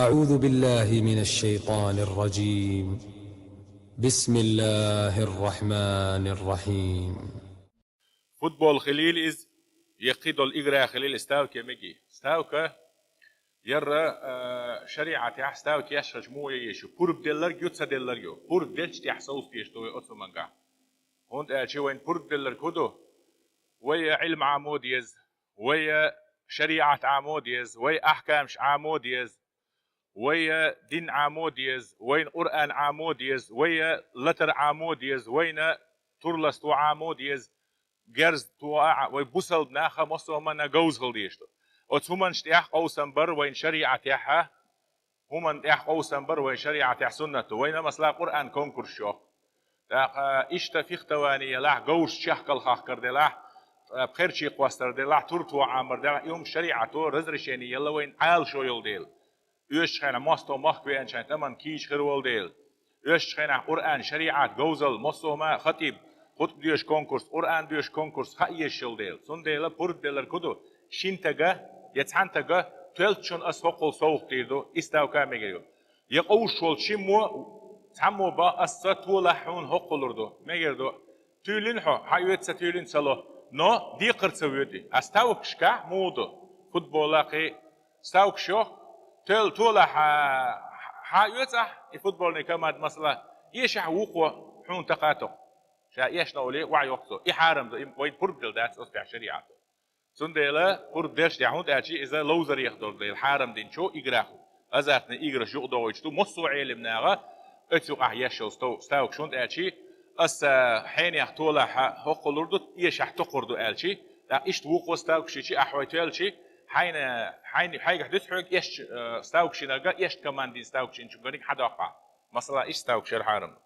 أعوذ بالله من الشيطان الرجيم. بسم الله الرحمن الرحيم. فوتبول خليل إز يقيدوا الإجراء خليل استاوك يمجي استاوك يرى شريعة يح استاوك يشرج مو يشو بورب دلر جوتسا دلر يو بورب دلش تحسوس تيشتوي أثمانجا هون أشي وين بورب دلر كودو ويا علم عموديز ويا شريعة عموديز ويا أحكام عموديز ويا دين عموديز وين قرآن عموديز ويا لتر عموديز وين تورلستو عموديز جرز توا ويبوسل ناخا مصو منا جوز هلديشتو وتهمن اشتياح قوسنبر وين شريعة يحا هما اشتياح قوسنبر وين شريعة يح سنته وين مسلا قرآن كونكور شو اشتا في اختوانية لاح جوش شحكل خاخر دلاح بخير شي قواستر دلاح تورتو عامر دلاح يوم شريعة تو رزرشيني يلا وين عال شو يلديل يوش خينا مستو مخبي انشان تمن كيش خيرول ديل يوش خينا قرآن شريعة جوزل مصو ما خطيب خط ديوش كونكورس قرآن ديوش كونكورس خايش شل ديل سون ديلا برد ديلر كدو شينتاغا يتحنتاغا تلتشون اسوقل سوق ديدو استاو كاميجيو يقوش ول شيمو تحمو با اسطولا حون هقلردو ميجردو تولينحو حيوت ستولين سلو نو دي قرتسويدي استاوكشكا مودو فوتبولاقي استاوكشو تل تولا حيوتح الفوتبول نكمل مثلا يشح وقوة حون تقاطع شا يشنا ولي وعي وقته يحارم ذا وين بردل دات أصبح شريعة سندلا بردلش دعوت أشي إذا لوزر يخدر ذا الحارم دين شو إجراخو أزاتنا إجرا شو دويشتو مصو علم ناغا أتسوق أحياشو ستاوك شون أشي أس حين يحتولا هقولردو يشح تقردو أشي لا إيش توقو ستاوك شيء أحويتال شيء حين حاجة حدث حاجة إيش ستاوك شيء نلقى إيش كمان دين ستاوك شيء شو قريك حدا مثلا إيش ستاوك شيء الحارم